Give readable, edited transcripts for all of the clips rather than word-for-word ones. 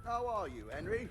How are you, Henry?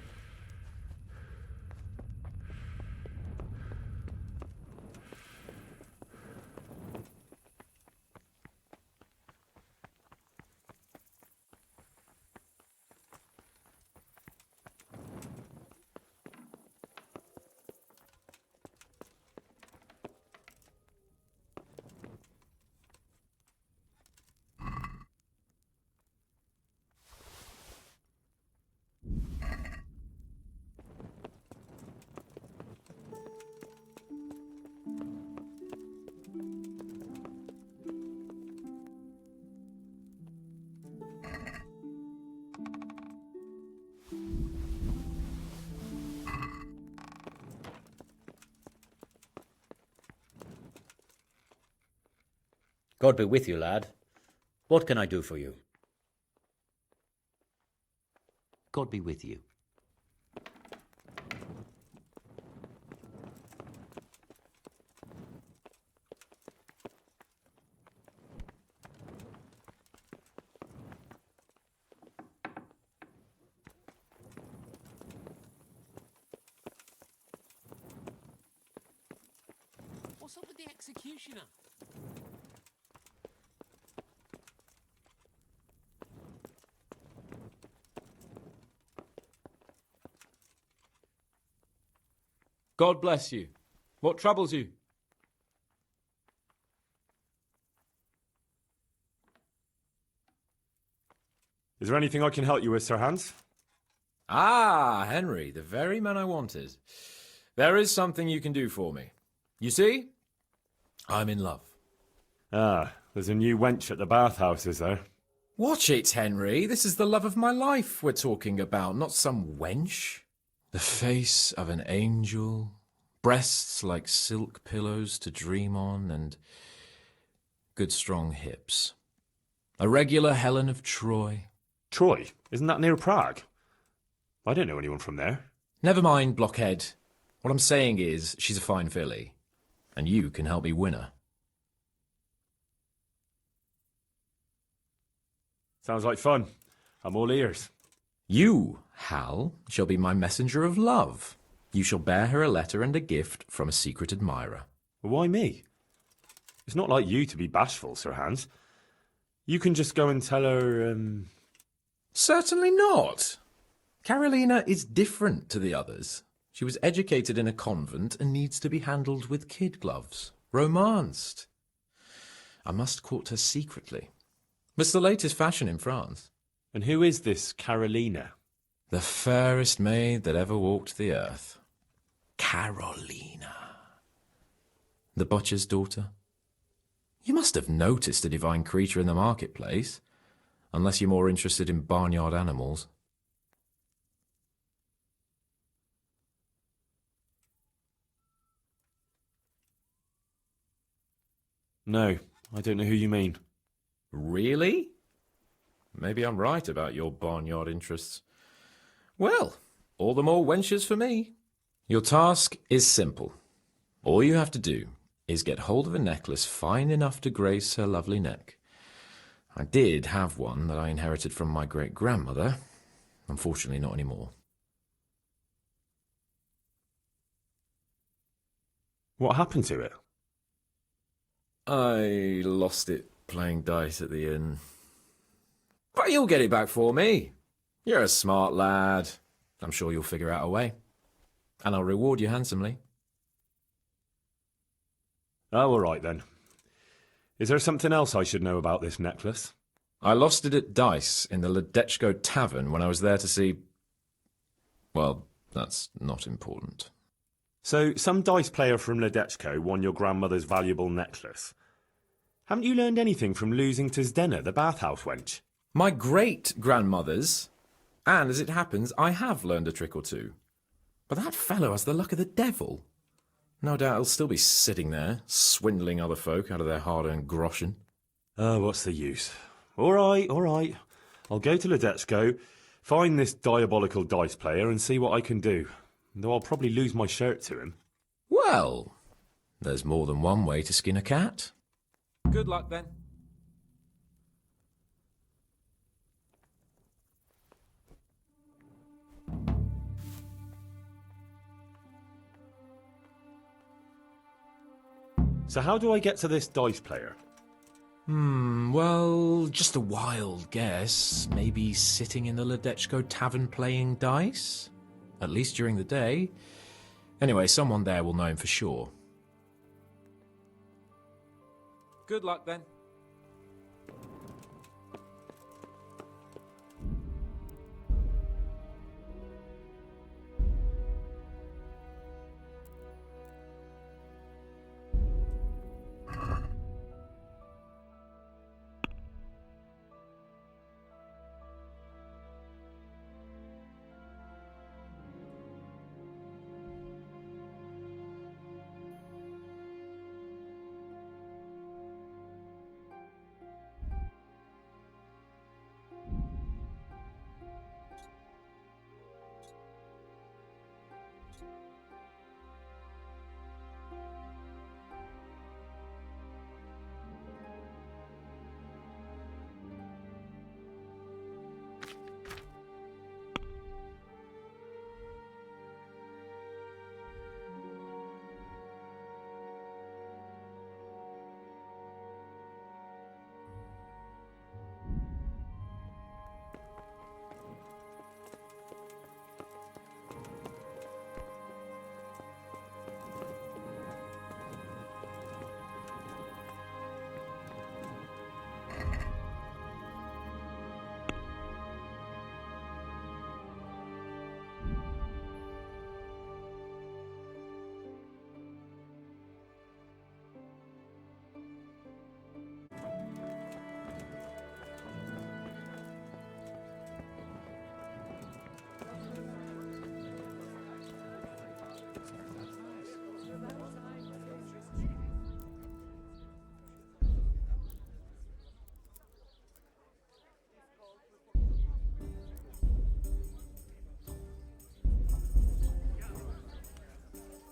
God be with you, lad. What can I do for you? God be with you. What's up with the executioner? God bless you. What troubles you? Is there anything I can help you with, Sir Hans? Ah, Henry, the very man I wanted. There is something you can do for me. You see, I'm in love. Ah, there's a new wench at the bathhouse, is there? Watch it, Henry. This is the love of my life we're talking about, not some wench. The face of an angel, breasts like silk pillows to dream on, and good strong hips. A regular Helen of Troy. Troy? Isn't that near Prague? I don't know anyone from there. Never mind, blockhead. What I'm saying is, she's a fine filly, and you can help me win her. Sounds like fun. I'm all ears. You, Hal, shall be my messenger of love. You shall bear her a letter and a gift from a secret admirer. Why me? It's not like you to be bashful, Sir Hans. You can just go and tell her, Certainly not. Carolina is different to the others. She was educated in a convent and needs to be handled with kid gloves. Romanced. I must court her secretly. It's the latest fashion in France. And who is this Carolina? The fairest maid that ever walked the earth. Carolina. The butcher's daughter. You must have noticed a divine creature in the marketplace, unless you're more interested in barnyard animals. No, I don't know who you mean. Really? Maybe I'm right about your barnyard interests. Well, all the more wenches for me. Your task is simple. All you have to do is get hold of a necklace fine enough to grace her lovely neck. I did have one that I inherited from my great-grandmother. Unfortunately, not anymore. What happened to it? I lost it playing dice at the inn. But you'll get it back for me. You're a smart lad. I'm sure you'll figure out a way. And I'll reward you handsomely. Oh, all right then. Is there something else I should know about this necklace? I lost it at dice in the Ledechko Tavern when I was there to see... Well, that's not important. So, some dice player from Ledechko won your grandmother's valuable necklace. Haven't you learned anything from losing to Zdena, the bathhouse wench? My great-grandmother's, and as it happens, I have learned a trick or two. But that fellow has the luck of the devil. No doubt he'll still be sitting there, swindling other folk out of their hard-earned groschen. Oh, what's the use? All right, all right. I'll go to Ledechko, find this diabolical dice player and see what I can do. Though I'll probably lose my shirt to him. Well, there's more than one way to skin a cat. Good luck, then. So how do I get to this dice player? Well, just a wild guess. Maybe sitting in the Ledechko tavern playing dice? At least during the day. Anyway, someone there will know him for sure. Good luck then.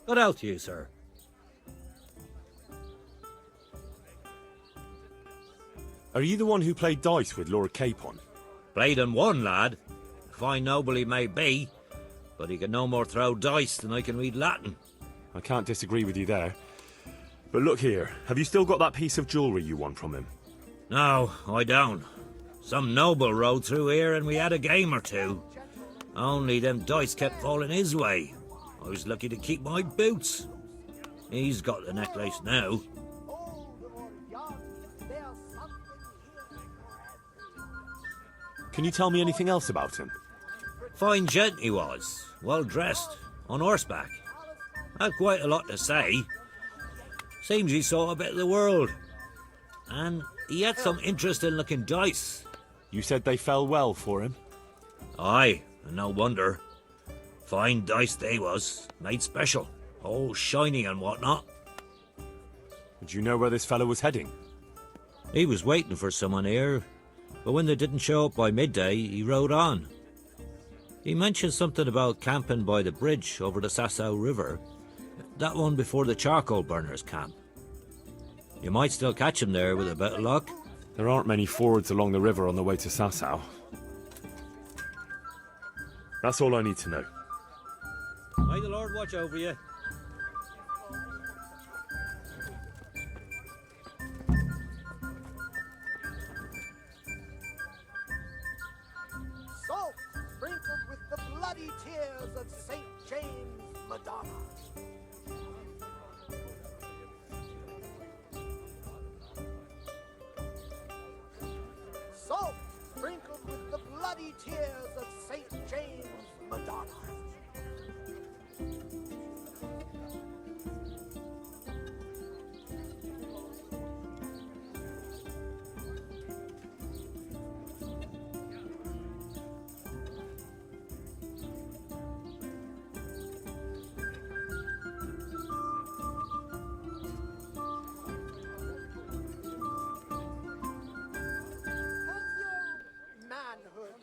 Good health to you, sir. Are you the one who played dice with Lord Capon? Played and won, lad. A fine noble he may be, but he can no more throw dice than I can read Latin. I can't disagree with you there. But look here, have you still got that piece of jewellery you won from him? No, I don't. Some noble rode through here and we had a game or two. Only them dice kept falling his way. I was lucky to keep my boots. He's got the necklace now. Can you tell me anything else about him? Fine gent he was, well dressed, on horseback. Had quite a lot to say. Seems he saw a bit of the world. And he had some interesting looking dice. You said they fell well for him? Aye, and no wonder. Fine dice they was, made special, all shiny and whatnot. Did you know where this fellow was heading? He was waiting for someone here, but when they didn't show up by midday, he rode on. He mentioned something about camping by the bridge over the Sasau River, that one before the charcoal burners camp. You might still catch him there with a bit of luck. There aren't many fords along the river on the way to Sasau. That's all I need to know. May the Lord watch over you. Salt sprinkled with the bloody tears of St. James, Madonna. Salt sprinkled with the bloody tears of St. James, Madonna. Has your manhood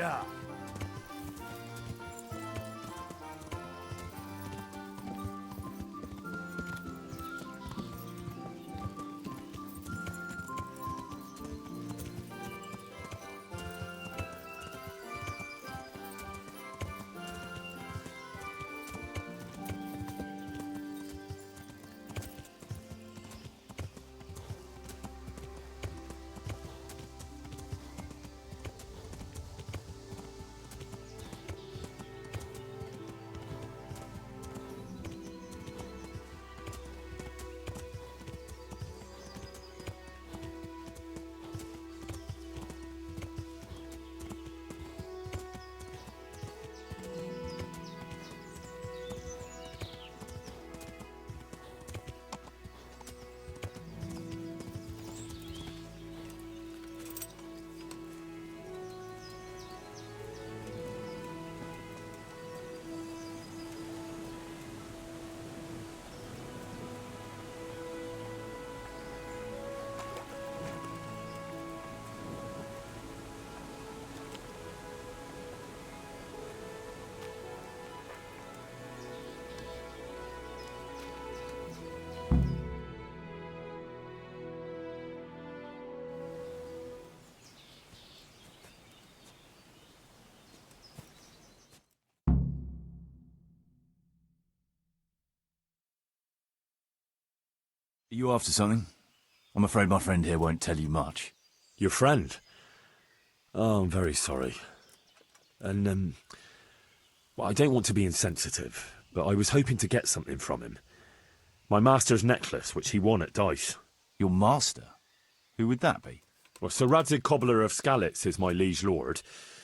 Yeah. Are you after something? I'm afraid my friend here won't tell you much. Your friend? Oh, I'm very sorry. And, well, I don't want to be insensitive, but I was hoping to get something from him. My master's necklace, which he won at dice. Your master? Who would that be? Well, Sir Radzig Cobbler of Skalitz is my liege lord.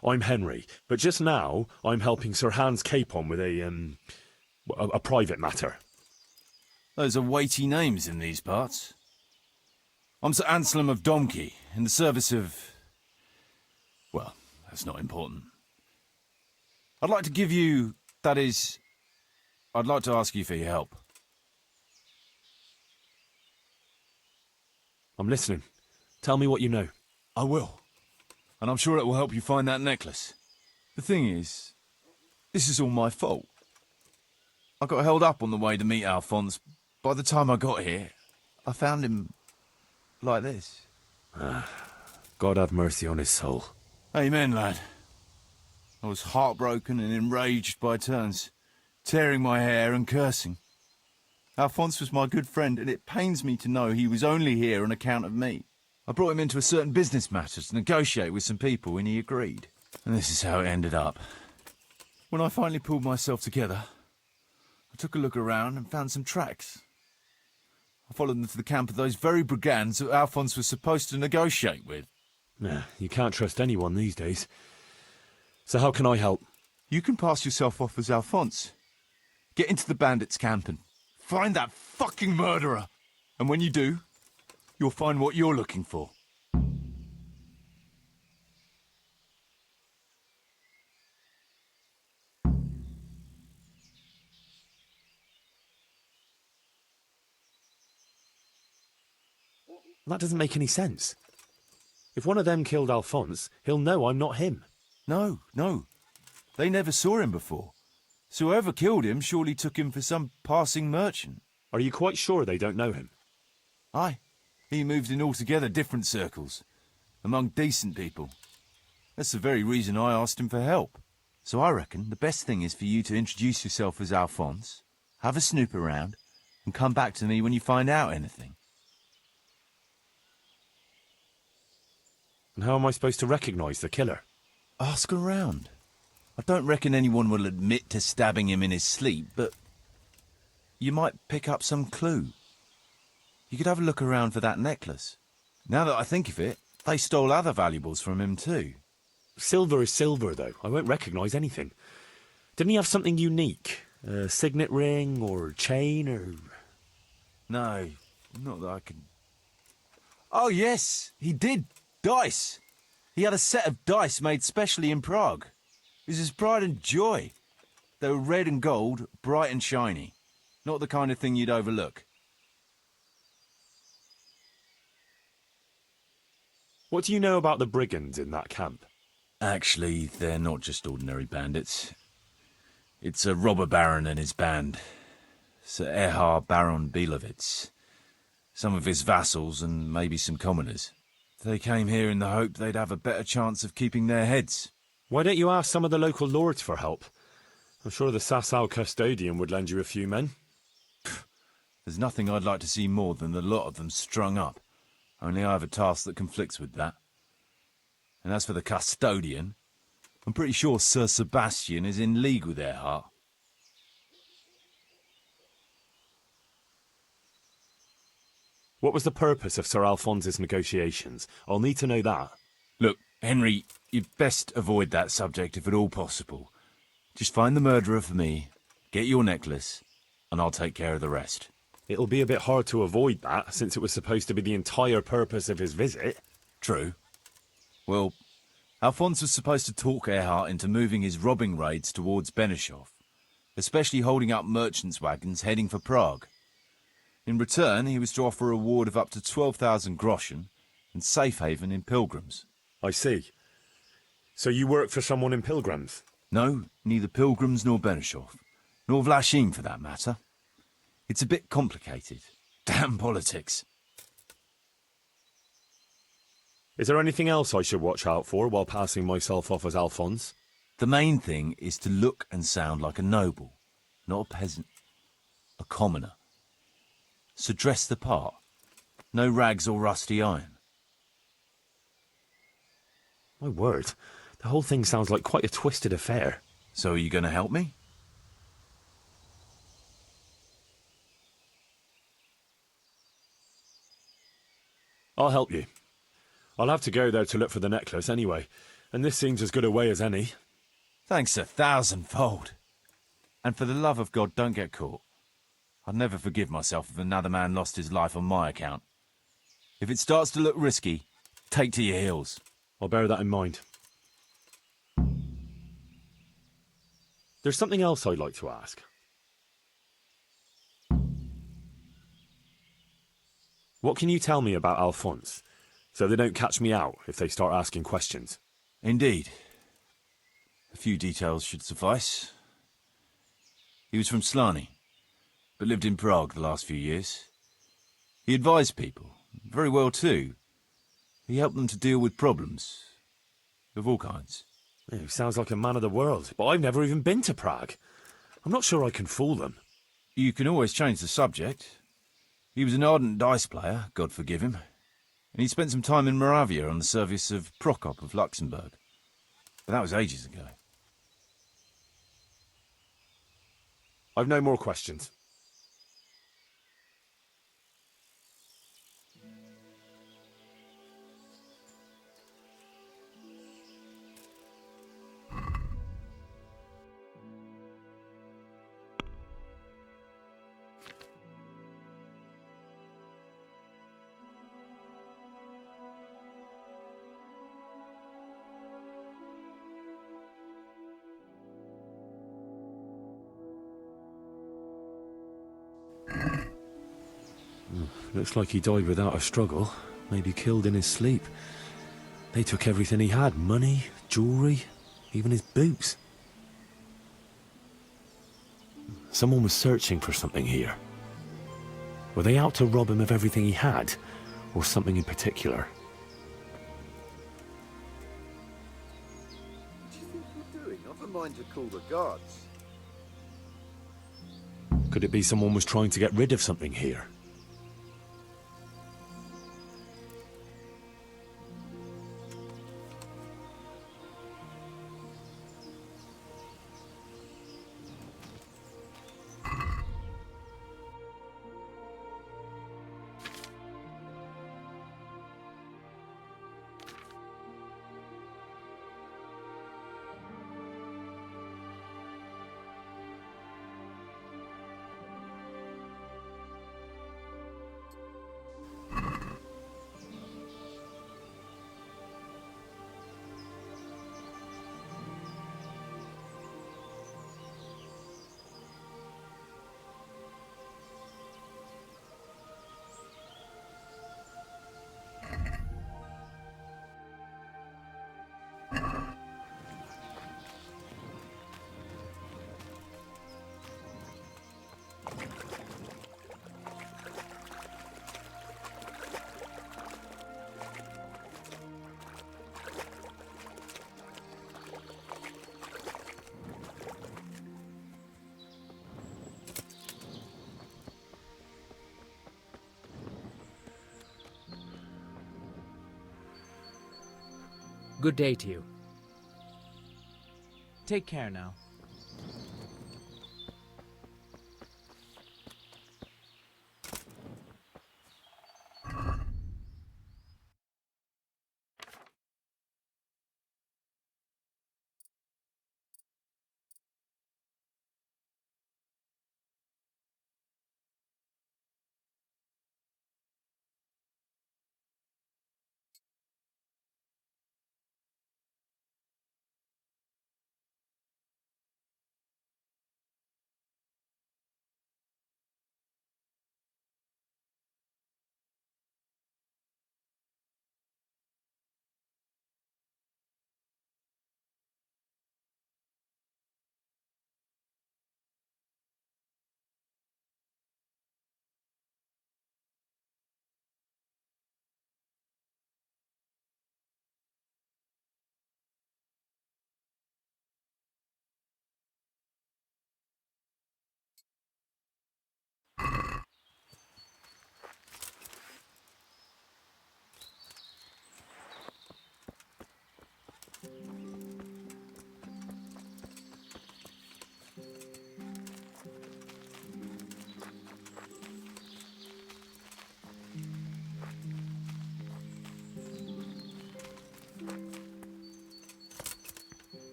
I'm Henry, but just now I'm helping Sir Hans Capon with a private matter. Those are weighty names in these parts. I'm Sir Anselm of Domkey, in the service of... well, that's not important. I'd like to give you... that is... I'd like to ask you for your help. I'm listening. Tell me what you know. I will. And I'm sure it will help you find that necklace. The thing is, this is all my fault. I got held up on the way to meet Alphonse. By the time I got here, I found him like this. God have mercy on his soul. Amen, lad. I was heartbroken and enraged by turns, tearing my hair and cursing. Alphonse was my good friend, and it pains me to know he was only here on account of me. I brought him into a certain business matter to negotiate with some people, and he agreed. And this is how it ended up. When I finally pulled myself together, I took a look around and found some tracks. I followed them to the camp of those very brigands that Alphonse was supposed to negotiate with. Nah, you can't trust anyone these days. So how can I help? You can pass yourself off as Alphonse. Get into the bandits' camp and find that fucking murderer. And when you do, you'll find what you're looking for. That doesn't make any sense. If one of them killed Alphonse, he'll know I'm not him. No. They never saw him before. So whoever killed him surely took him for some passing merchant. Are you quite sure they don't know him? Aye. He moved in altogether different circles, among decent people. That's the very reason I asked him for help. So I reckon the best thing is for you to introduce yourself as Alphonse, have a snoop around, and come back to me when you find out anything. And how am I supposed to recognise the killer? Ask around. I don't reckon anyone will admit to stabbing him in his sleep, but you might pick up some clue. You could have a look around for that necklace. Now that I think of it, they stole other valuables from him too. Silver is silver, though. I won't recognise anything. Didn't he have something unique? A signet ring or chain or... No, not that I can... Oh yes, he did. Dice. He had a set of dice made specially in Prague. It was his pride and joy. They were red and gold, bright and shiny. Not the kind of thing you'd overlook. What do you know about the brigands in that camp? Actually, they're not just ordinary bandits. It's a robber baron and his band. Sir Erhard Baron Bielowitz. Some of his vassals and maybe some commoners. They came here in the hope they'd have a better chance of keeping their heads. Why don't you ask some of the local lords for help? I'm sure the Sasau custodian would lend you a few men. There's nothing I'd like to see more than the lot of them strung up. Only I have a task that conflicts with that. And as for the custodian, I'm pretty sure Sir Sebastian is in league with Erhard. What was the purpose of Sir Alphonse's negotiations? I'll need to know that. Look, Henry, you'd best avoid that subject if at all possible. Just find the murderer for me, get your necklace, and I'll take care of the rest. It'll be a bit hard to avoid that, since it was supposed to be the entire purpose of his visit. True. Well, Alphonse was supposed to talk Erhard into moving his robbing raids towards Benešov, especially holding up merchants' wagons heading for Prague. In return, he was to offer a reward of up to 12,000 groschen and safe haven in Pilgrims. I see. So you work for someone in Pilgrims? No, neither Pilgrims nor Benešov, nor Vlachim for that matter. It's a bit complicated. Damn politics. Is there anything else I should watch out for while passing myself off as Alphonse? The main thing is to look and sound like a noble, not a peasant, a commoner. So dress the part. No rags or rusty iron. My word, the whole thing sounds like quite a twisted affair. So are you going to help me? I'll help you. I'll have to go there to look for the necklace anyway, and this seems as good a way as any. Thanks 1,000-fold. And for the love of God, don't get caught. I'd never forgive myself if another man lost his life on my account. If it starts to look risky, take to your heels. I'll bear that in mind. There's something else I'd like to ask. What can you tell me about Alphonse, so they don't catch me out if they start asking questions? Indeed. A few details should suffice. He was from Slani, but lived in Prague the last few years. He advised people, very well too. He helped them to deal with problems, of all kinds. Yeah, he sounds like a man of the world, but I've never even been to Prague. I'm not sure I can fool them. You can always change the subject. He was an ardent dice player, God forgive him, and he spent some time in Moravia on the service of Prokop of Luxembourg. But that was ages ago. I've no more questions. Looks like he died without a struggle, maybe killed in his sleep. They took everything he had, money, jewellery, even his boots. Someone was searching for something here. Were they out to rob him of everything he had, or something in particular? What do you think you're doing? Never mind to call the guards. Could it be someone was trying to get rid of something here? good day to you. Take care now.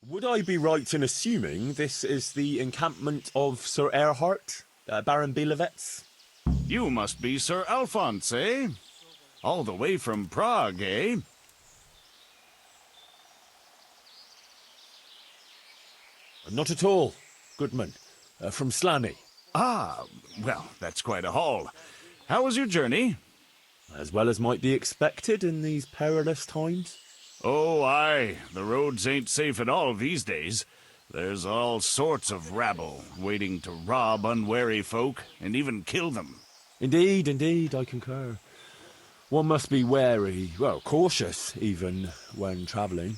Would I be right in assuming this is the encampment of Sir Erhard, Baron Bielewitz? You must be Sir Alphonse, eh? All the way from Prague, eh? Not at all, Goodman. From Slaney. Ah, well, that's quite a haul. How was your journey? As well as might be expected in these perilous times. Oh, aye. The roads ain't safe at all these days. There's all sorts of rabble waiting to rob unwary folk and even kill them. Indeed, I concur. One must be wary, well, cautious even, when travelling.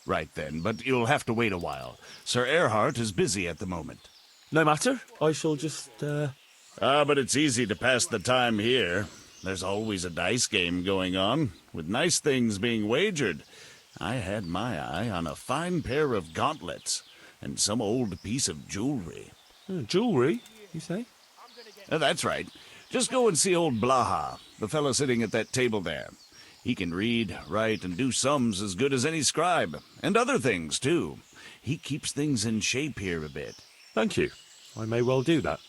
Right then, but you'll have to wait a while. Sir Erhard is busy at the moment. No matter, I shall just, But it's easy to pass the time here. There's always a dice game going on, with nice things being wagered. I had my eye on a fine pair of gauntlets, and some old piece of jewelry. Jewellery, you say? That's right. Just go and see old Blaha, the fellow sitting at that table there. He can read, write, and do sums as good as any scribe, and other things, too. He keeps things in shape here a bit. Thank you. I may well do that.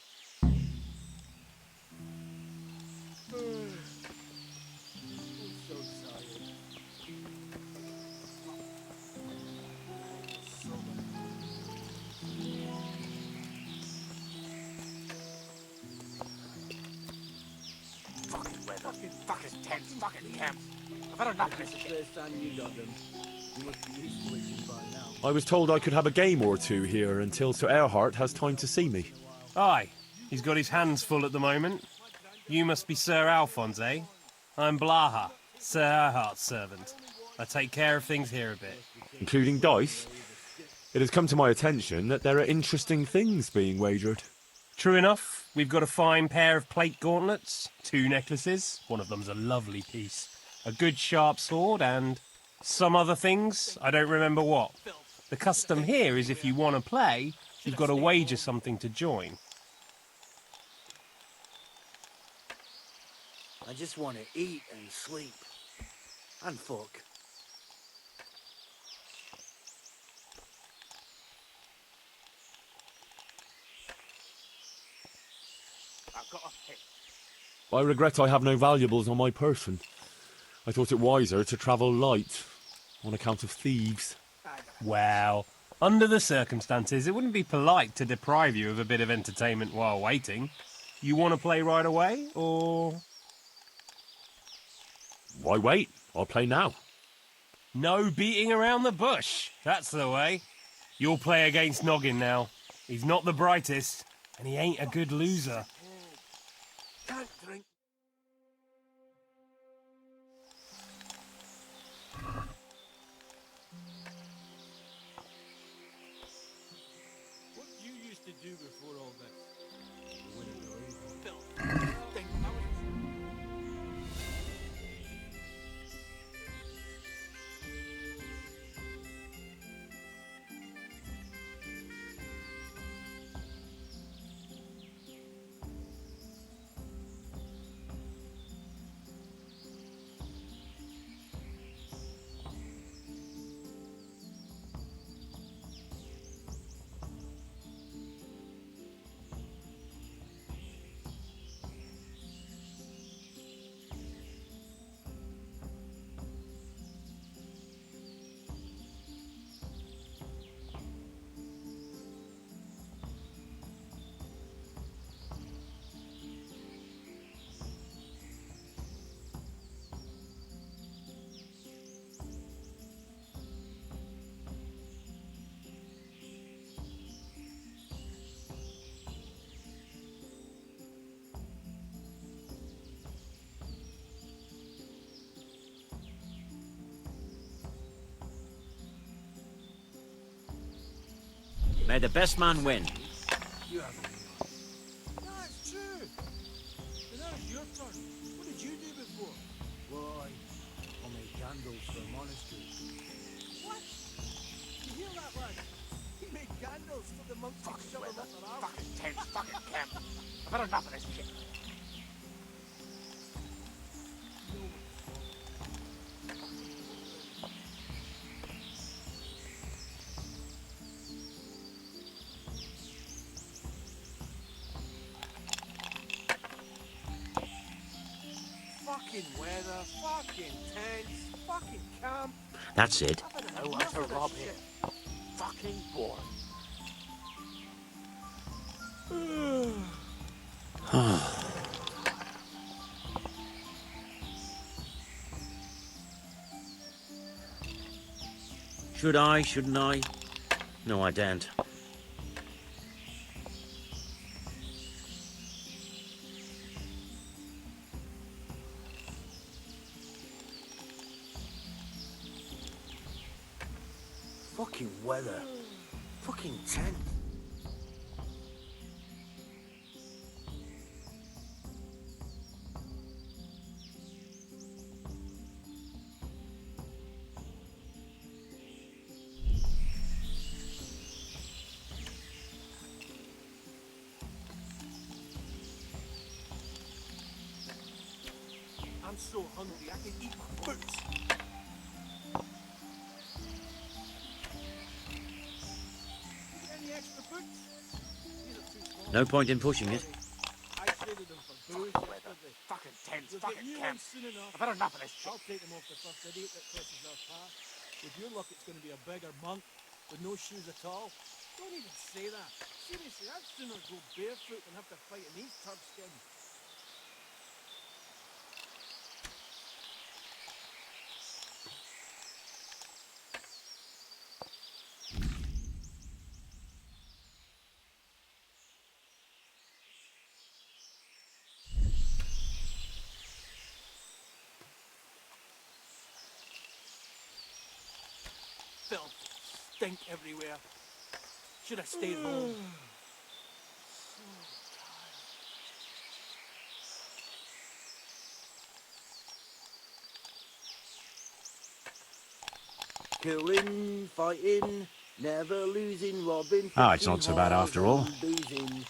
Fucking tent, fucking camp. I've had enough of this shit. First time you got them. You must be used to waiting by now. I was told I could have a game or two here until Sir Erhard has time to see me. Aye, he's got his hands full at the moment. You must be Sir Alphonse, eh? I'm Blaha, Sir Erhard's servant. I take care of things here a bit. Including dice. It has come to my attention that there are interesting things being wagered. True enough, we've got a fine pair of plate gauntlets, 2 necklaces, one of them's a lovely piece, a good sharp sword, and some other things, I don't remember what. The custom here is if you want to play, you've got to wager something to join. I just want to eat and sleep. And fuck. I've got a hit. I regret I have no valuables on my person. I thought it wiser to travel light, on account of thieves. Well, under the circumstances, it wouldn't be polite to deprive you of a bit of entertainment while waiting. You want to play right away, or...? Why wait? I'll play now. No beating around the bush. That's the way. You'll play against Noggin now. He's not the brightest, and he ain't a good loser. Can't drink. What did you used to do before all this? May the best man win. You have it. No, it's true. But now it's your turn. What did you do before? Why, I made candles for a monastery. What? You hear that, lad? He made candles for the monks to shove them up their arse. Fucking tent, fucking camp. I've had enough of this shit. Fucking weather, fucking tents, fucking camp. That's it. I want to rob him. Fucking bored. Should I? Shouldn't I? No, I daren't. Fucking weather. Fucking tent. I'm so hungry I can eat my boots. Any extra boots? These are too small. No point in pushing it. I traded them for booze yesterday. Fucking tents, We'll get fucking new camp. ones soon enough. I've had enough of this shit. I'll take them off the first idiot that crosses our path. With your luck, it's going to be a beggar monk with no shoes at all. Don't even say that. Seriously, I'd sooner go barefoot than have to fight in these turd skins. Filth, stink everywhere. Should have stayed home. Killing, fighting, never losing, robbing. Ah, it's not so bad after all. Boozing.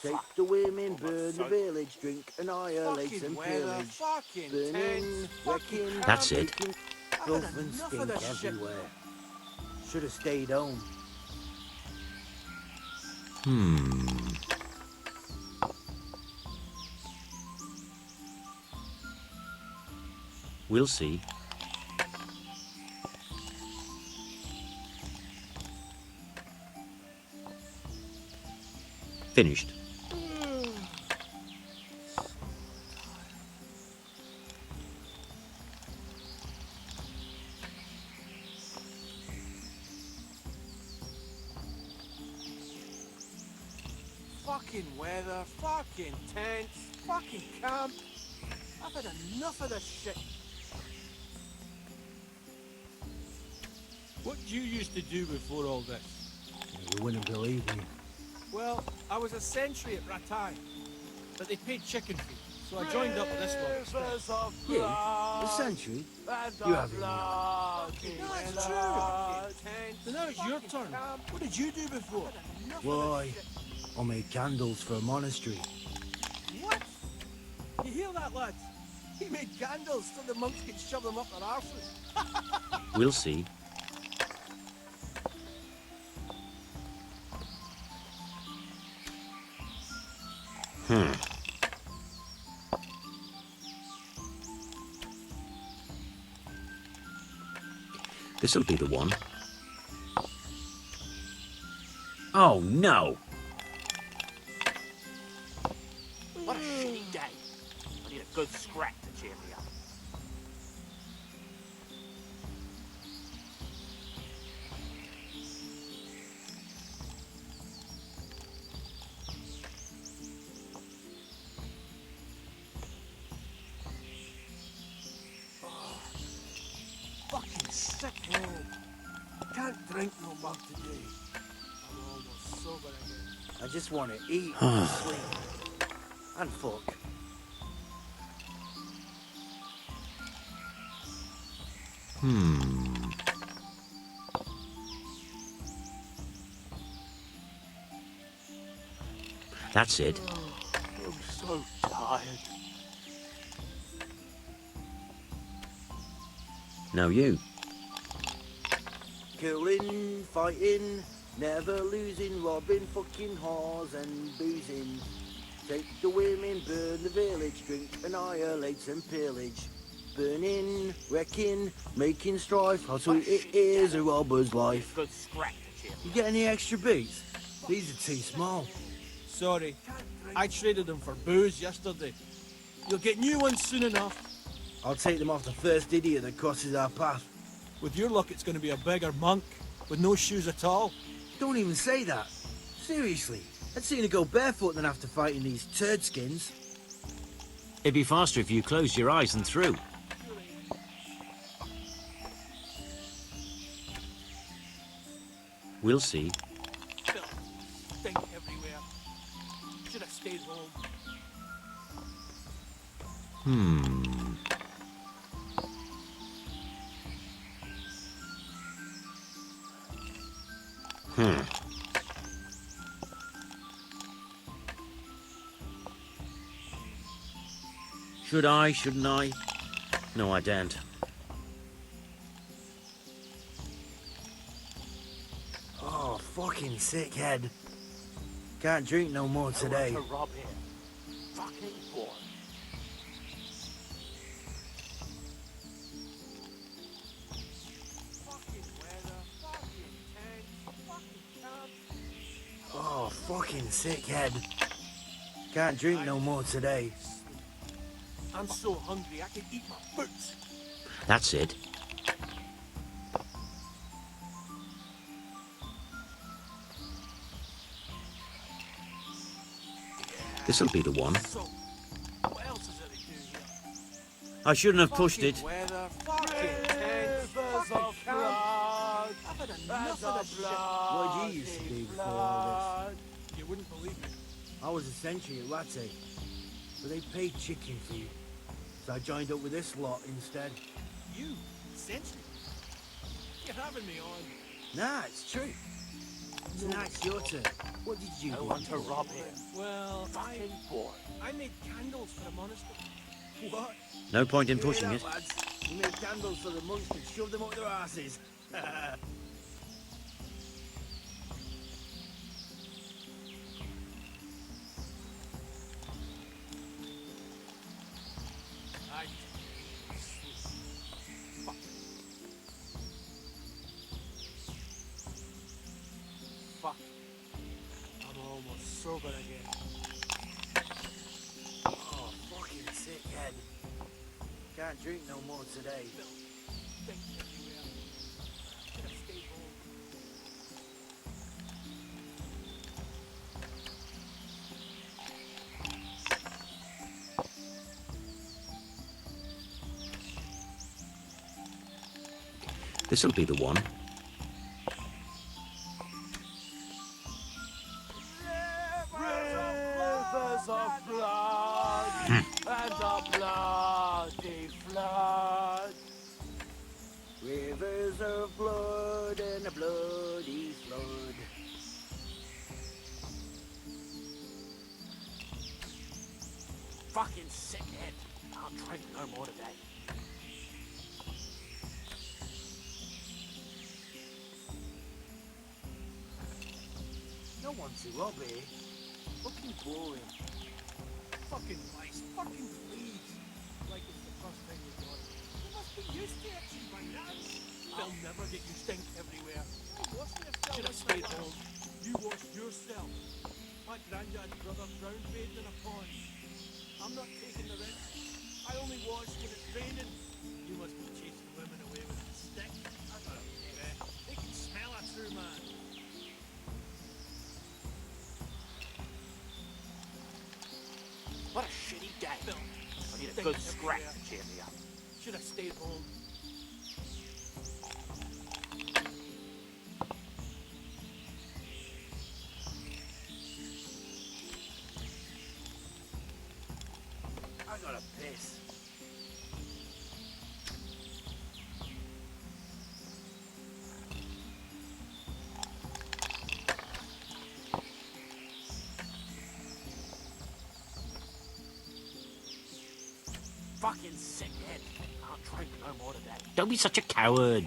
Take the women, burn the village, drink, annihilate Fucking and weather, pillage. fucking Burning, tents, fucking wrecking, That's it. taking, I've had filth and enough of stink this shit. everywhere. Should have stayed home. We'll see. Finished. Fucking weather, fucking tents, fucking camp. I've had enough of this shit. What did you used to do before all this? You wouldn't believe me. Well, I was a sentry at Ratai, but they paid chicken feed, so I joined up with this one instead. You? The century? You have any No, it's true. So now it's your turn. What did you do before? Why? I made candles for a monastery. What? You hear that, lads? He made candles so the monks could shove them up their arses. We'll see. This'll be the one. Oh no! What a shitty day. I need a good scrap to cheer me up. Fucking sick head. Can't drink no more today. I'm almost sober again. I just want to eat and sleep. And fuck. That's it. I'm so tired. Now you. Killing, fighting, never losing, robbing, fucking whores and boozing. Take the women, burn the village, drink, annihilate and pillage. Burning, wrecking, making strife. I'll tell you, it is a robber's life. Good scrap to cheer You get any extra beats? These are too small. Sorry, I traded them for booze yesterday. You'll get new ones soon enough. I'll take them off the first idiot that crosses our path. With your luck, it's going to be a beggar monk with no shoes at all. Don't even say that. Seriously, I'd sooner go barefoot than after fighting these turd skins. It'd be faster if you closed your eyes and threw. We'll see. Filth, stink everywhere. Should have stayed home. Should I? Shouldn't I? No, I daren't. Oh, fucking sick head. Can't drink no more today. to rob here. Fucking boy. Fucking weather, fucking tent, fucking camp. Oh, fucking sick head. Can't drink no more today. I'm so hungry I can eat my boots. That's it. This'll be the one. So, what else is there to do here? I shouldn't have pushed it. Fucking weather, fucking tent, fucking camp. I've had enough of this shit. What did you used to do before all this? You wouldn't believe me. I was a sentry at Latte, but they paid chicken for you. So I joined up with this lot instead. You, sentry? You're having me on. Nah, it's true. Tonight's your turn. What did you I do? want to rob here. Well, Fucking boy. I made candles for a monastery. What? No point in You hear pushing that, it. lads? We made candles for the monks and shoved them up their asses. I fuck. Fuck. I'm almost sober again. Oh, fucking sick head. Can't drink no more today. Stink everywhere. Should have stayed home. This'll be the one. Rivers of blood and a bloody flood. Rivers of blood and a bloody flood. Fucking sickhead. I'll drink no more today. No one to rob here. Fucking boring. Fucking lice. Fucking fleas. Like it's the first time we've got it. You must be used to it by now. They'll never get you stink everywhere. Should have stayed home. You wash yourself. My granddad's brother drowned bathed in a pond. I'm not taking the risk. I only wash when it's raining. You must be chasing women away with a stick. I don't know. They can smell a true man. What a shitty day. Phil, I need a stink good scrap everywhere. to cheer me up. Should have stayed home. I gotta piss. Fucking sickhead. I'll drink no more today. Don't be such a coward.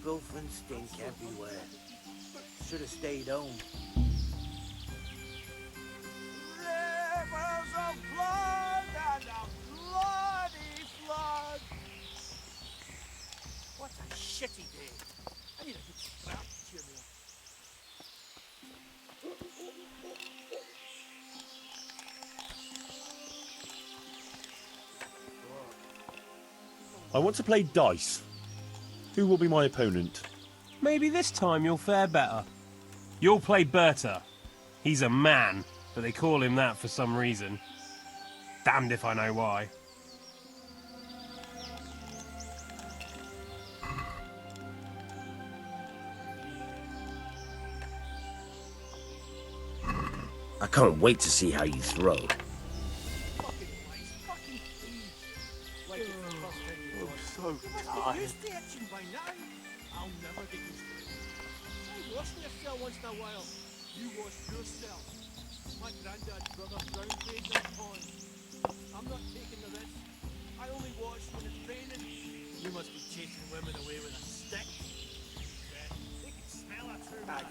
Filth and stink everywhere. Should have stayed home. Rivers of blood and a bloody flood. What a shitty day. I need a good scrap to cheer me up. I want to play dice. Who will be my opponent? Maybe this time you'll fare better. You'll play Berta. He's a man, but they call him that for some reason. Damned if I know why. I can't wait to see how you throw. Fucking lies, fucking thieves. Like it's the first time you I'm so You must be tired. used to itching by now. I'll never get used to it. Try washing yourself once in a while. You wash yourself. My granddad's brother drowned bathed in a pond. I'm not taking the risk. I only wash when it's raining. You must be chasing women away with a stick. Yeah, they can smell a true man.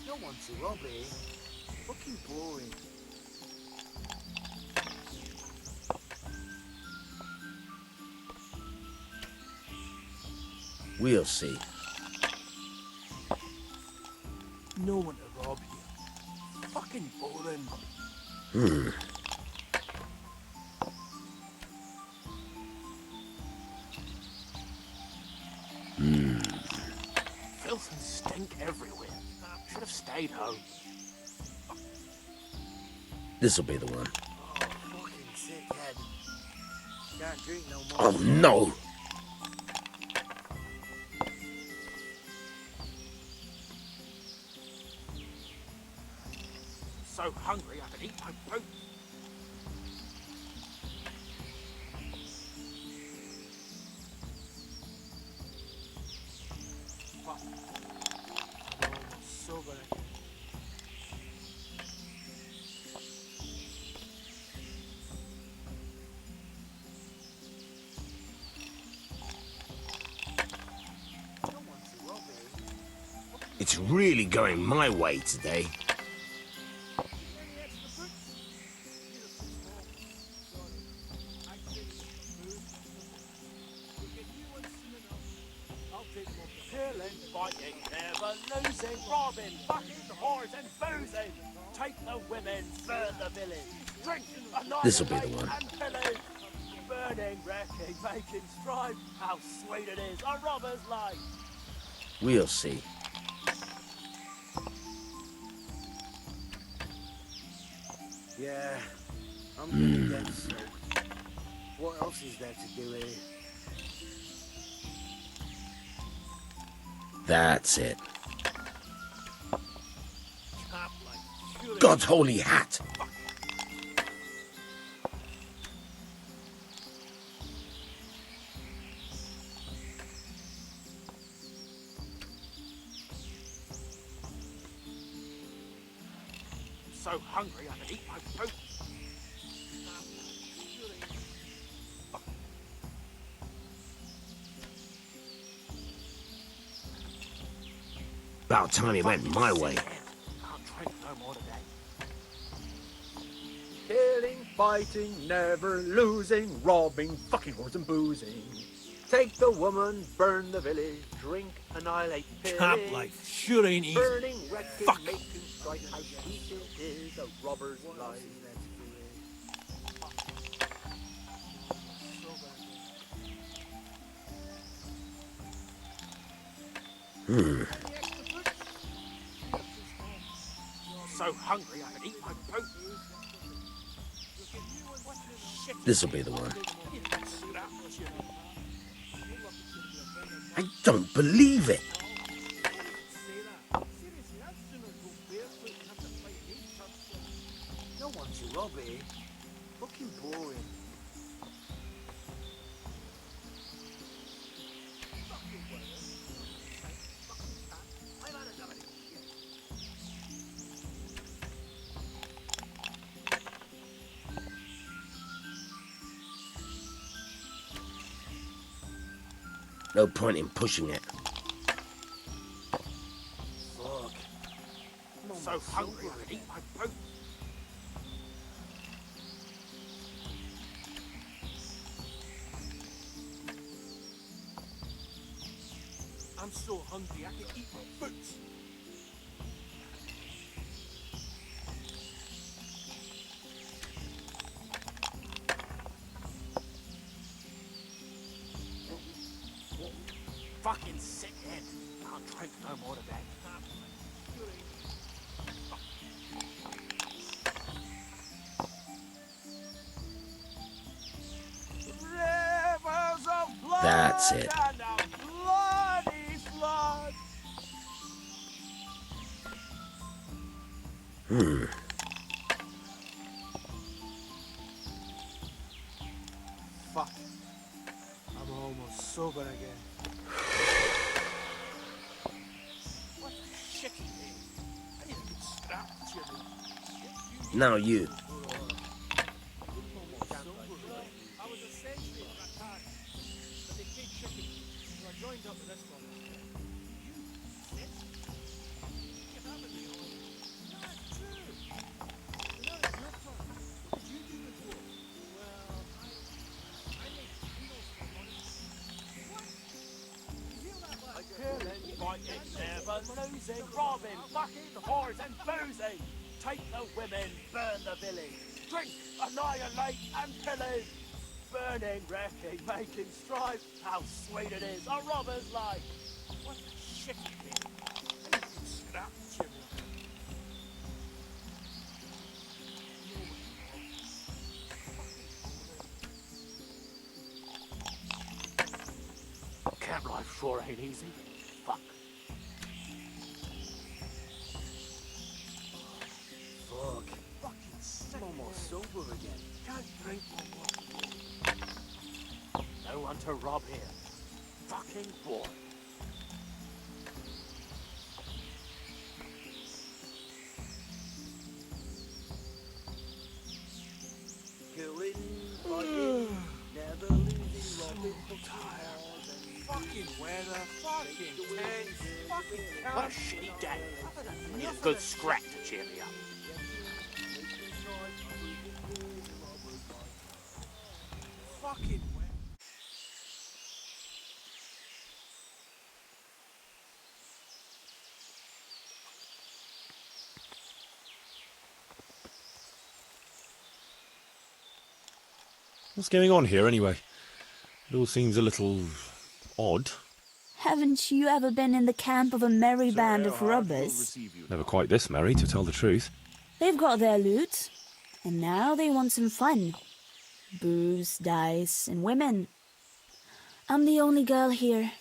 No one to rob here. Fucking boring. We'll see. No one to rob here. Fucking boring. Filth and stink everywhere. Should have stayed home. This'll be the one. Oh, fucking sick head. Can't drink no more. Oh no! So hungry I could eat my boat. Fuck. I'm almost sober again. No one to rob here. It's really going my way today. Any extra boots? These are too small. Sorry. I traded them for food. We'll get new ones soon enough. I'll take them off the Killing, fighting, never losing, robbing, fucking, whores and boozing. Take the women, burn the village. Drink, This'll be the annihilate one. and pillage. Burning, wrecking, making strife. How sweet it is, a robber's life. We'll see. Yeah, I'm gonna get soaked. What else is there to do here? That's it. cap like surely. God's holy hat! So hungry I could eat my boat. About time it went my way. Can't drink no more today. Killing, fighting, never losing, robbing, fucking whores and boozing. Take the woman, burn the village, drink, annihilate, pillage. Cap life sure ain't easy. Burning, wrecking, Fuck. making strife. How sweet it is, a robber's What else life. is there to do here? So hungry I could eat my boat. This'll be the one. I don't believe it! No one to rob here. Fucking boring. No point in pushing it. Fuck. I'm so hungry I could eat my boot. I'm so hungry I could eat my boots. Fucking sick head. Can't drink no more today. Rivers of blood. That's it. And a bloody flood. Fuck. I'm almost sober again. What a shitty thing. I need a good scrap to cheer me up. Now you. I was a sentry in Rattan, but they paid shipping, so I joined up with this one. You sentry? You haven't been on. No, it's true. But now it's your turn. What did you do before? Well, I made candles for Odyssey. What? You hear that, lad? Killing, fighting, never losing, robbing, fucking, whores and boozing. Take the women, burn the village. Drink, annihilate and pillage. Burning, wrecking, making strife. How sweet it is, a robber's life. What a shitty thing. I need a good scrap to cheer me up. Camp life sure ain't easy. Fuck. Fuck. Fucking sick. I'm almost sober again. Can't drink no more. No one to rob here. Fucking bored. Killing, fighting, never losing, robbing, Fucking weather, fucking tents, fucking What a camp. shitty day. I need a good scrap to cheer me up. Fucking weather. What's going on here, anyway? It all seems a little odd. Haven't you ever been in the camp of a merry band of robbers? Never quite this merry, to tell the truth. They've got their loot, and now they want some fun. Booze, dice, and women. I'm the only girl here.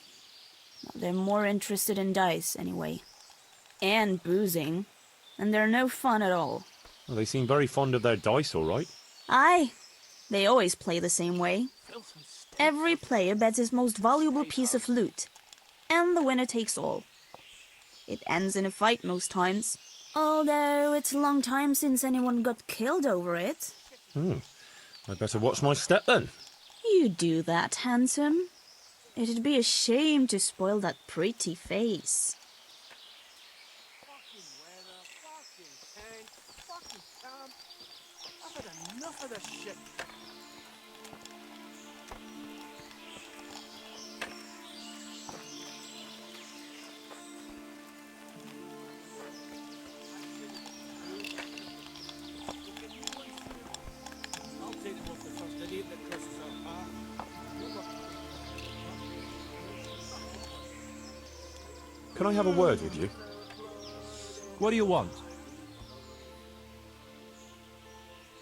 They're more interested in dice, anyway. And boozing. And they're no fun at all. Well, they seem very fond of their dice, all right. Aye. They always play the same way. Every player bets his most valuable piece of loot. And the winner takes all. It ends in a fight most times. Although it's a long time since anyone got killed over it. I'd better watch my step then. You do that, handsome. It'd be a shame to spoil that pretty face. Fucking weather, fucking tent, fucking camp. I've had enough of this shit. I'll take them off the first idiot that crosses our path. Can I have a word with you? What do you want?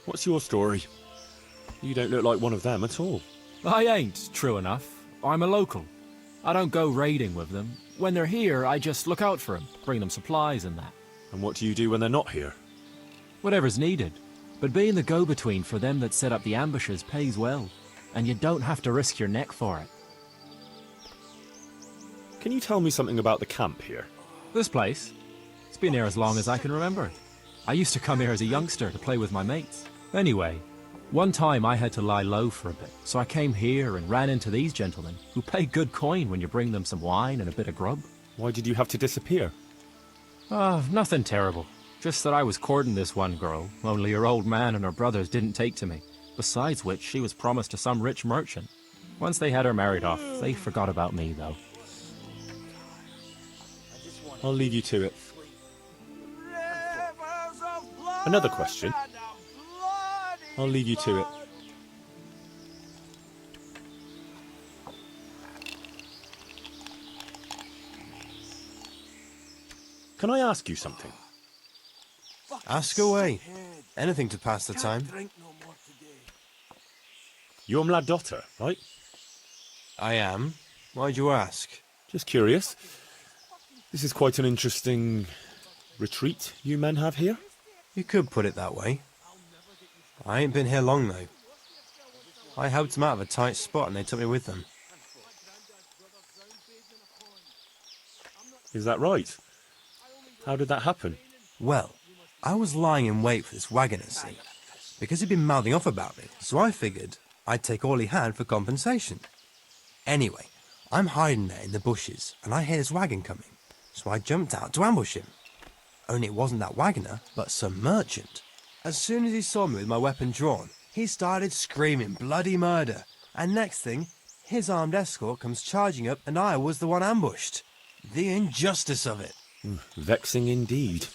What's your story? You don't look like one of them at all. I ain't, true enough. I'm a local. I don't go raiding with them. When they're here, I just look out for them, bring them supplies and that. And what do you do when they're not here? Whatever's needed. But being the go-between for them that set up the ambushes pays well. And you don't have to risk your neck for it. Can you tell me something about the camp here? This place? It's been here as long as I can remember. I used to come here as a youngster to play with my mates. Anyway, One time I had to lie low for a bit, so I came here and ran into these gentlemen, who pay good coin when you bring them some wine and a bit of grub. Why did you have to disappear? Nothing terrible. Just that I was courting this one girl, only her old man and her brothers didn't take to me. Besides which, she was promised to some rich merchant. Once they had her married off, they forgot about me, though. I'll leave you to it. Another question. I'll leave you to it. Can I ask you something? Ask away. Anything to pass the time. You're my daughter, right? I am. Why'd you ask? Just curious. This is quite an interesting retreat you men have here. You could put it that way. I ain't been here long, though. I helped them out of a tight spot and they took me with them. Is that right? How did that happen? Well, I was lying in wait for this wagoner, see, because he'd been mouthing off about me, so I figured I'd take all he had for compensation. Anyway, I'm hiding there in the bushes, and I hear this wagon coming, so I jumped out to ambush him. Only it wasn't that wagoner, but some merchant. As soon as he saw me with my weapon drawn, he started screaming bloody murder, and next thing, his armed escort comes charging up and I was the one ambushed. The injustice of it. Vexing indeed.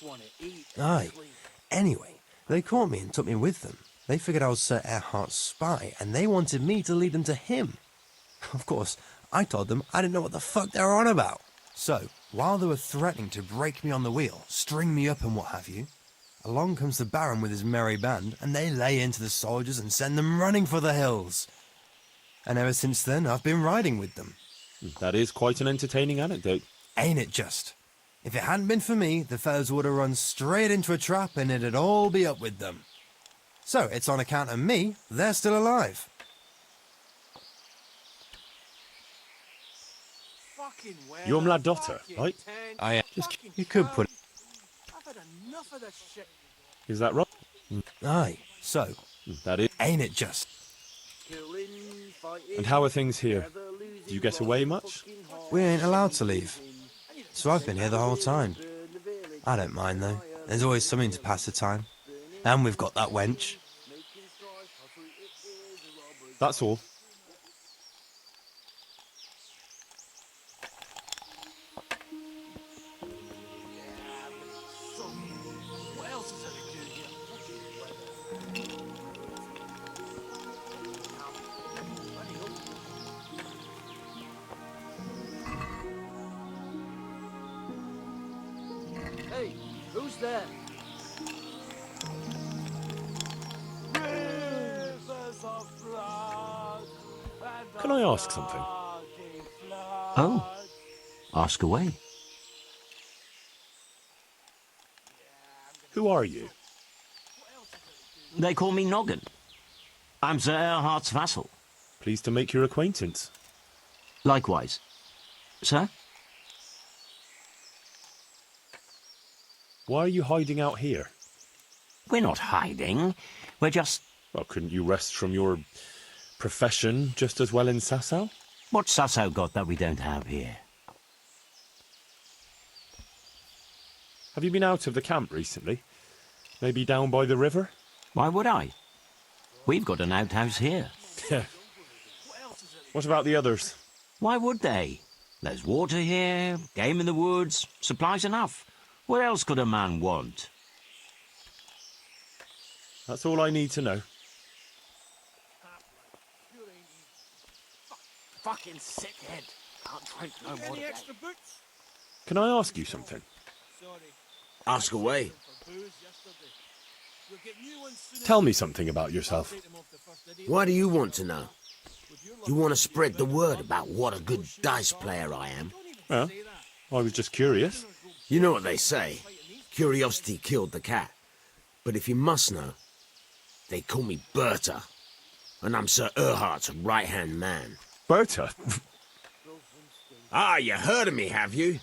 Aye. Anyway, they caught me and took me with them. They figured I was Sir Erhardt's spy, and they wanted me to lead them to him. Of course, I told them I didn't know what the fuck they were on about. So, while they were threatening to break me on the wheel, string me up and what have you, along comes the Baron with his merry band, and they lay into the soldiers and send them running for the hills. And ever since then, I've been riding with them. That is quite an entertaining anecdote. Ain't it just? If it hadn't been for me, the fellows would have run straight into a trap and it'd all be up with them. So, it's on account of me, they're still alive. You're my daughter, right? I am. You could put it. I've had enough of this shit. Is that right? Aye. So, That is. ain't it just? And how are things here? Do you get away much? We ain't allowed to leave. So I've been here the whole time. I don't mind though. There's always something to pass the time. And we've got that wench. That's all. What else is there to do here? Hey, who's there? Rivers of blood and Can I ask something? bloody flood. Oh, ask away. Who are you? They call me Noggin. I'm Sir Erhardt's vassal. Pleased to make your acquaintance. Likewise. Sir? Why are you hiding out here? We're not hiding. We're just... Well, couldn't you rest from your profession just as well in Sasau? What's Sasau got that we don't have here? Have you been out of the camp recently? Maybe down by the river? Why would I? We've got an outhouse here. Yeah. What about the others? Why would they? There's water here, game in the woods, supplies enough. What else could a man want? That's all I need to know. Fucking sick head. Can't drink no more Any today. extra boots? Can I ask you something? Sorry. Ask away. For booze yesterday. We'll get new ones soon. Tell me something about yourself. Take them off the first idiot. Why do you want to know? You want to spread the word about what a good dice player I am? Well, I was just curious. You know what they say. Curiosity killed the cat. But if you must know, they call me Berta. And I'm Sir Erhardt's right-hand man. Berta? Ah, you heard of me, have you?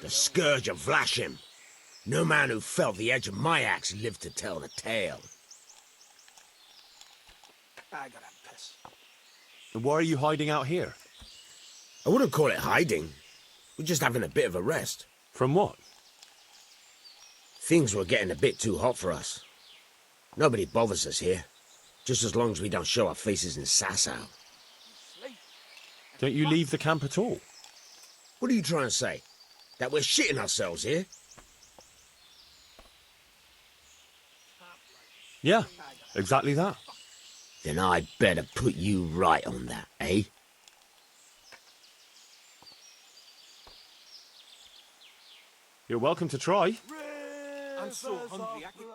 The Scourge of Vlashim. No man who felt the edge of my axe lived to tell the tale. I gotta piss. And why are you hiding out here? I wouldn't call it hiding. We're just having a bit of a rest. From what? Things were getting a bit too hot for us. Nobody bothers us here, just as long as we don't show our faces in Sasau. Don't you leave the camp at all? What are you trying to say? That we're shitting ourselves here? Yeah, exactly that. Then I'd better put you right on that, eh? You're welcome to try. I'm so hungry I could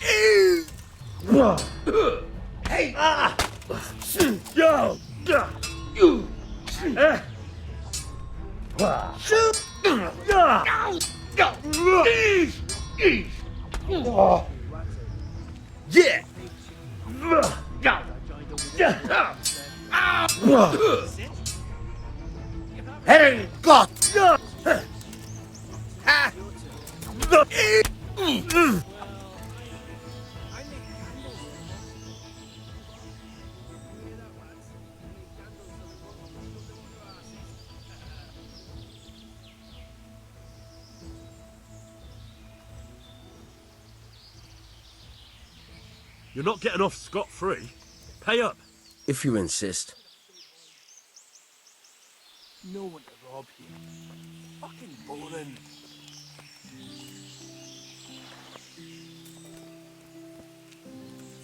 eat. Hey! Ah! Yo! You! Shoot! Yeah! Hey! God! You're not getting off scot-free. Pay up. If you insist. No one to rob here. Fucking boring.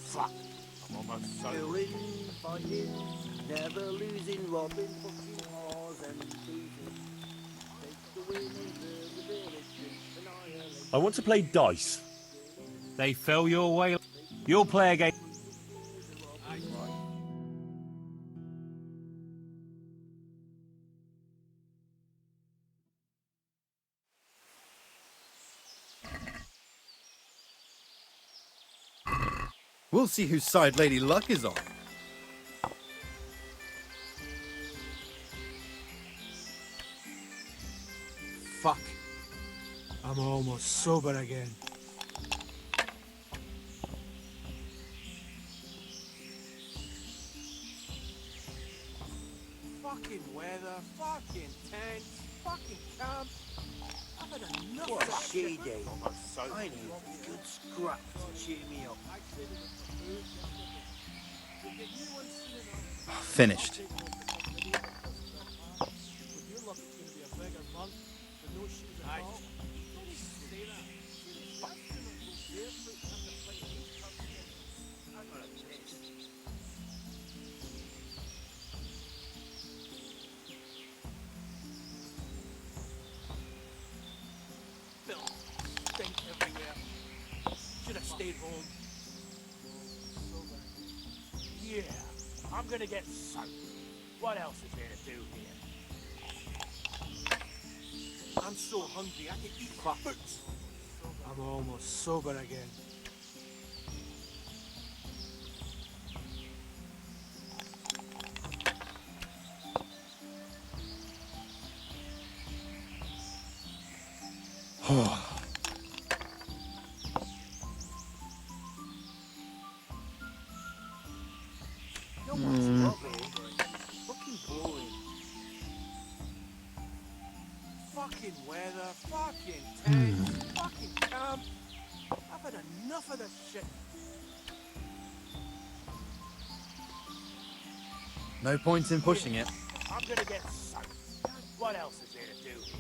Fuck. I'm almost so... Killing, fighting, never losing, robbing, fucking whores and thieving. Take the women, burn the village, annihilate. I want to play dice. They fell your way. You'll play a game. We'll see whose side Lady Luck is on. Fuck. I'm almost sober again. Fucking weather, fucking tents, fucking camp. I've had enough What of a that shitty shit. day. I need a good scrap to cheer me up. Finished. Stink everywhere. Should have stayed home. Yeah, I'm gonna get soaked. What else is there to do here? I'm so hungry I can eat boots. I'm almost sober again. No one's robbing. Fucking boring. Fucking weather, fucking tents, fucking camp. I've had enough of this shit. No point in pushing it. I'm gonna get soaked. What else is there to do here?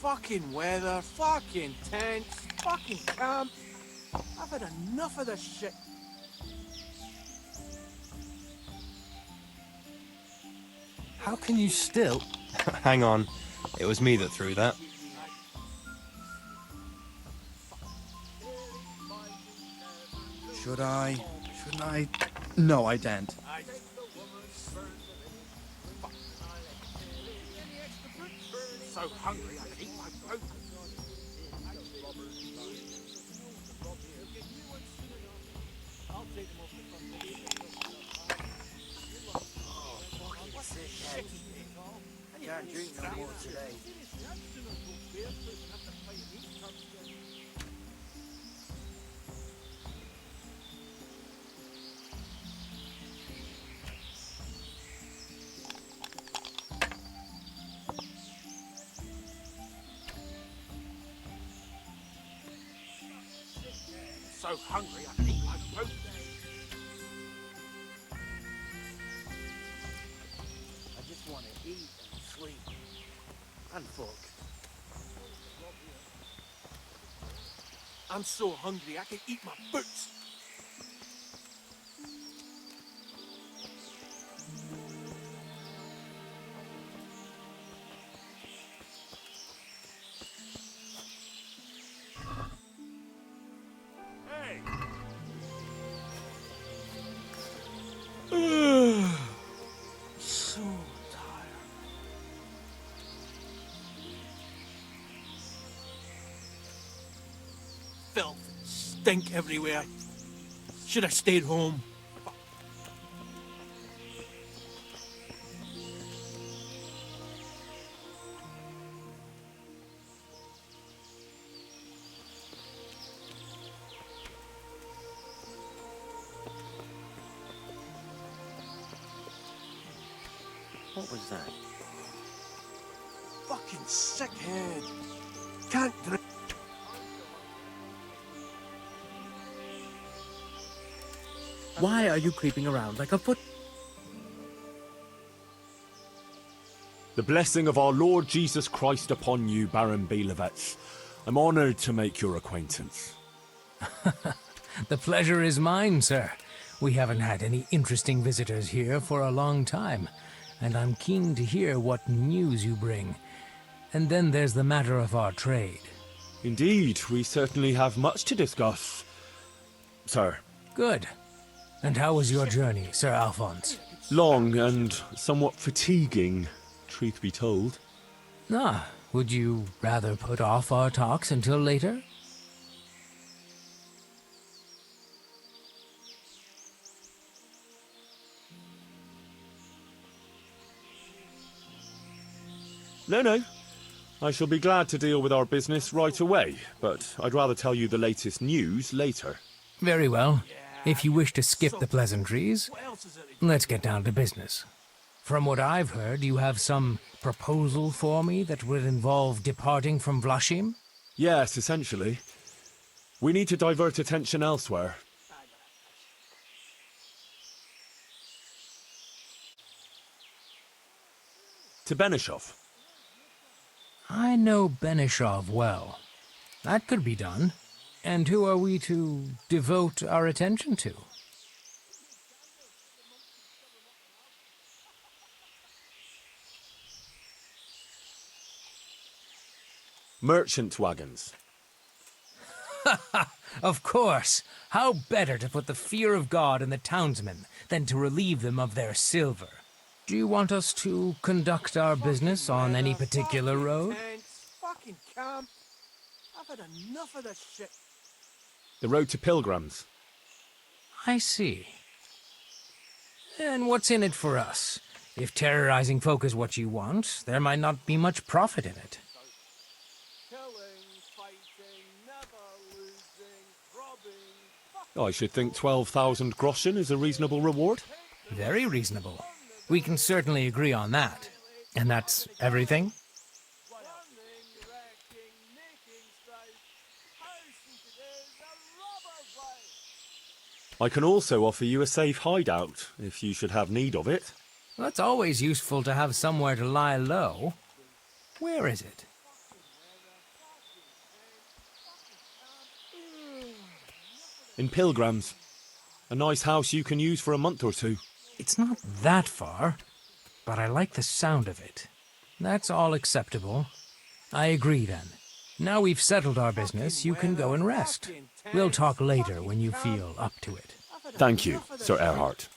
Fucking weather, fucking tents, fucking camp. I've had enough of this shit. How can you still... Hang on. It was me that threw that. Should I? Shouldn't I? No, I daren't. So hungry I can eat my boat. Oh, fucking sick head. I can't drink no more today. So hungry I can eat my boat. I just want to eat and sleep. And fuck. I'm so hungry I can eat my boots. Hey! So tired. Filth, stink everywhere. Should have stayed home. What was that? Fucking sick head. Can't drink. Why are you creeping around like a foot? The blessing of our Lord Jesus Christ upon you, Baron Belevets. I'm honoured to make your acquaintance. The pleasure is mine, sir. We haven't had any interesting visitors here for a long time, and I'm keen to hear what news you bring. And then there's the matter of our trade. Indeed, we certainly have much to discuss, sir. Good. And how was your journey, Sir Alphonse? Long and somewhat fatiguing, truth be told. Ah, would you rather put off our talks until later? No. I shall be glad to deal with our business right away, but I'd rather tell you the latest news later. Very well. If you wish to skip the pleasantries, let's get down to business. From what I've heard, you have some proposal for me that would involve departing from Vlashim? Yes, essentially. We need to divert attention elsewhere. To Benishov. I know Benishov well. That could be done. And who are we to devote our attention to? Merchant wagons. Of course. How better to put the fear of God in the townsmen than to relieve them of their silver? Do you want us to conduct our business on any particular road? Fucking camp. I've had enough of this shit. The road to Pilgrims. I see. And what's in it for us? If terrorizing folk is what you want, there might not be much profit in it. Killing, fighting, never losing, robbing. I should think 12,000 groschen is a reasonable reward. Very reasonable. We can certainly agree on that. And that's everything? I can also offer you a safe hideout, if you should have need of it. Well, it's always useful to have somewhere to lie low. Where is it? In Pilgrims. A nice house you can use for a month or two. It's not that far, but I like the sound of it. That's all acceptable. I agree then. Now we've settled our business, you can go and rest. We'll talk later when you feel up to it. Thank you, Sir Erhard.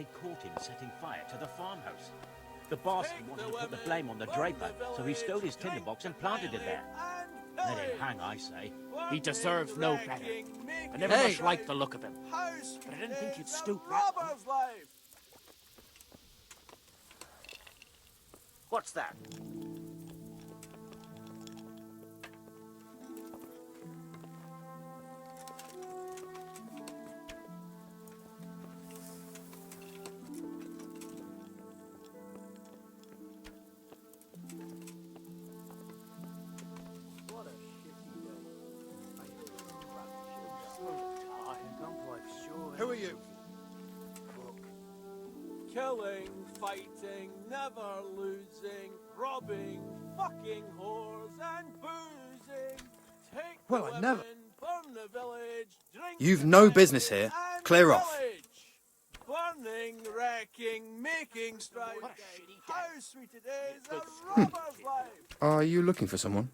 they caught him setting fire to the farmhouse. The boss wanted to put the blame on the draper, so he stowed his tinderbox and planted it there. Let him hang, I say. He deserves no better. I never much liked the look of him, but I didn't think he'd stoop that low. What's that? Who are you? Killing, fighting, never losing, robbing, fucking whores and boozing. Take Well, the I never. women, burn the village, drink You've the no men business here. and Clear off. pillage. Burning, wrecking, making strife. How sweet it is, a robber's life. Are you looking for someone?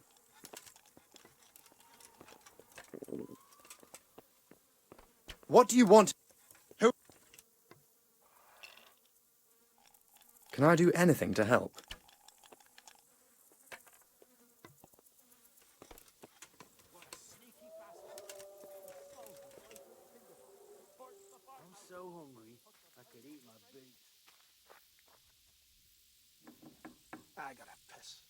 What do you want? Who? Can I do anything to help? I'm so hungry, I could eat my boots. I gotta piss.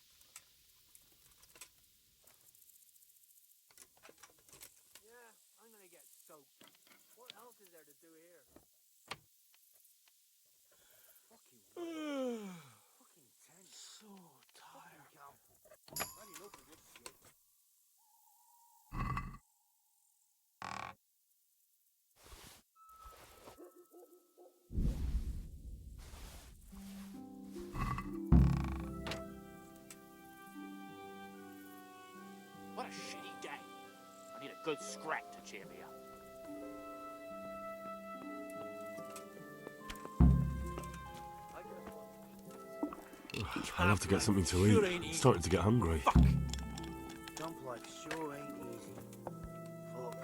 Yeah, I'm gonna get soaked. What else is there to do here? Fucking fucking tent. So tired. Camp. I need enough of this shit. What a shitty day. I need a good scrap to cheer me up. I'll have to get something to eat. I'm starting to get hungry. Dump life sure ain't easy. Fuck.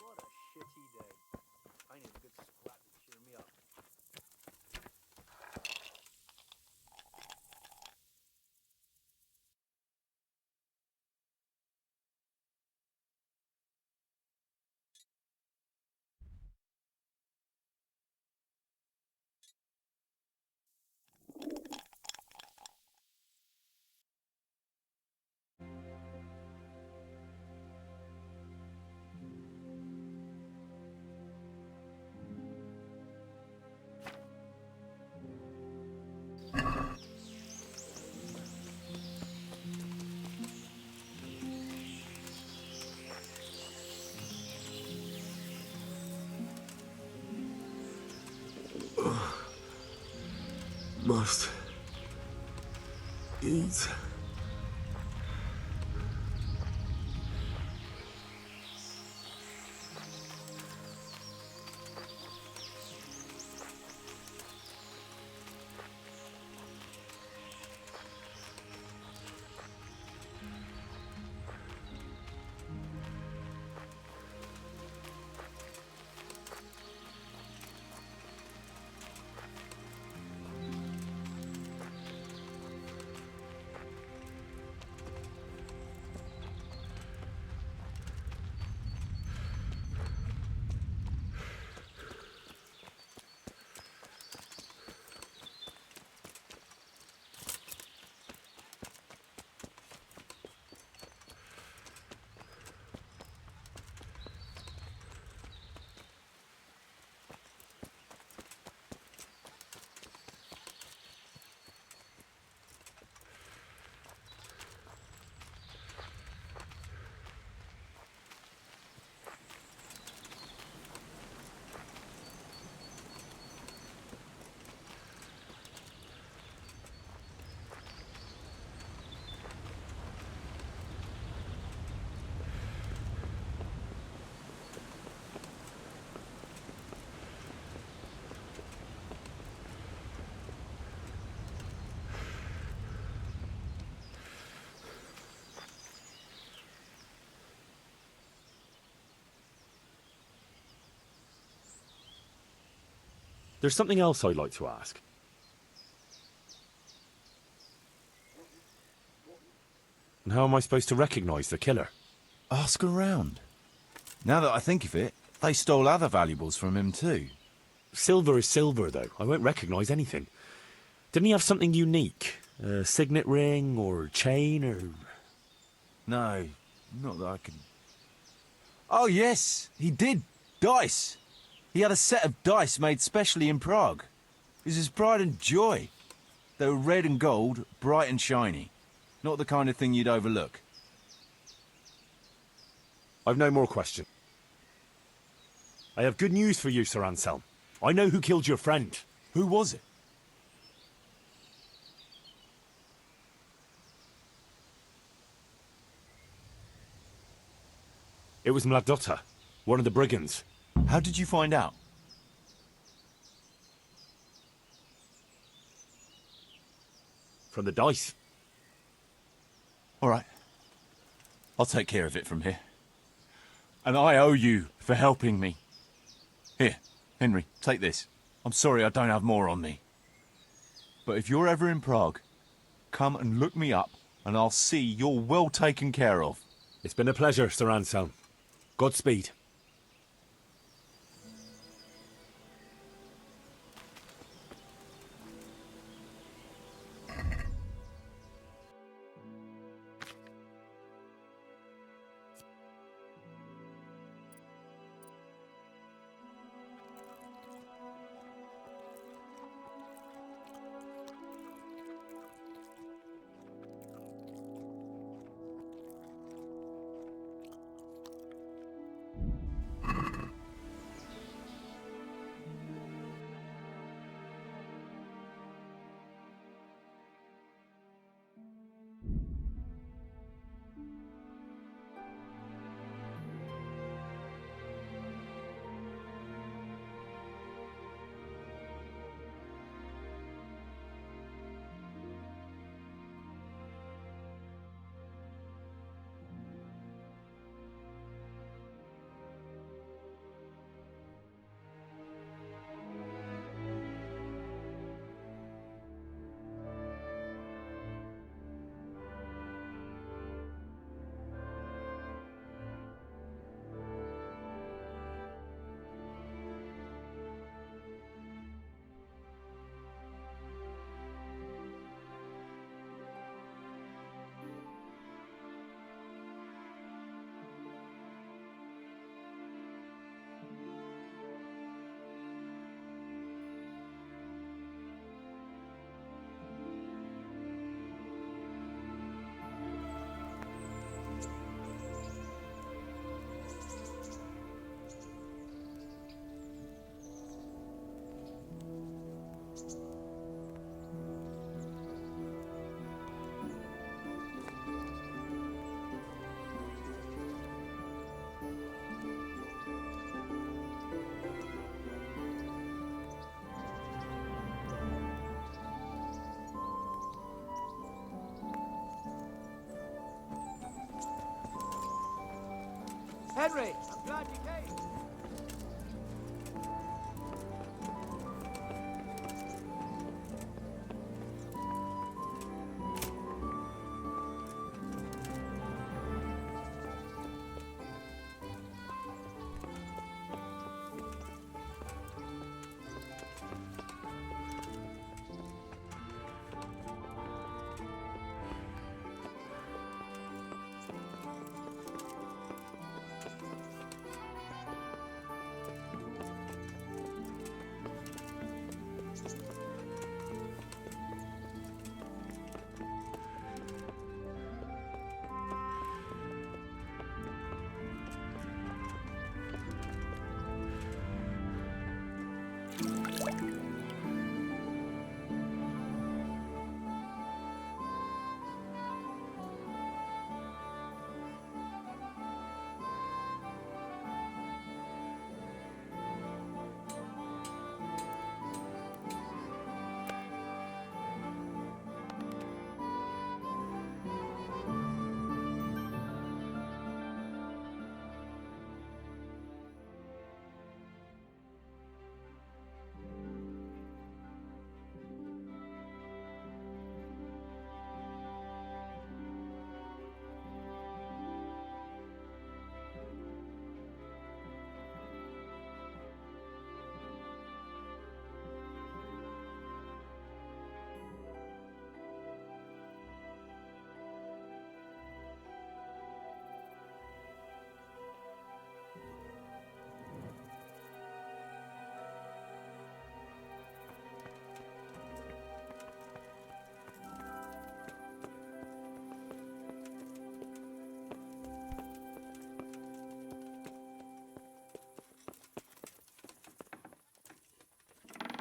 What a shitty day. I need a good scrap to cheer me up. Must eat. There's something else I'd like to ask. And how am I supposed to recognise the killer? Ask around. Now that I think of it, they stole other valuables from him too. Silver is silver, though. I won't recognise anything. Didn't he have something unique? A signet ring or chain or... No, not that I can... Oh yes, he did. Dice. He had a set of dice made specially in Prague. It was his pride and joy. They were red and gold, bright and shiny. Not the kind of thing you'd overlook. I've no more question. I have good news for you, Sir Anselm. I know who killed your friend. Who was it? It was Mladotta, one of the brigands. How did you find out? From the dice. All right. I'll take care of it from here. And I owe you for helping me. Here, Henry, take this. I'm sorry I don't have more on me. But if you're ever in Prague, come and look me up, and I'll see you're well taken care of. It's been a pleasure, Sir Anselm. Godspeed. Henry, I'm glad you came.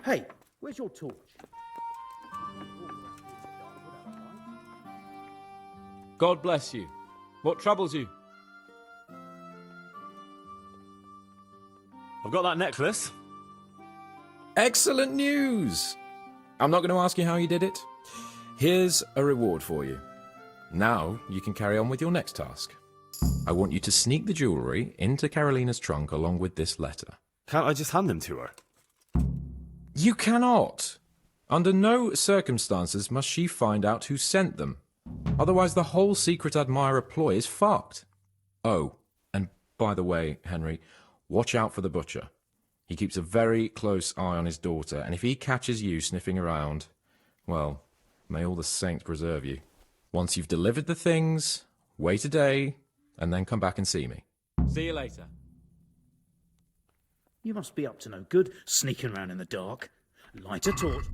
Hey, where's your torch? God bless you. What troubles you? I've got that necklace. Excellent news! I'm not going to ask you how you did it. Here's a reward for you. Now you can carry on with your next task. I want you to sneak the jewellery into Carolina's trunk along with this letter. Can't I just hand them to her? You cannot! Under no circumstances must she find out who sent them. Otherwise the whole secret admirer ploy is fucked. Oh, and by the way, Henry, watch out for the butcher. He keeps a very close eye on his daughter, and if he catches you sniffing around, well, may all the saints preserve you. Once you've delivered the things, wait a day, and then come back and see me. See you later. You must be up to no good, sneaking around in the dark. Light a torch.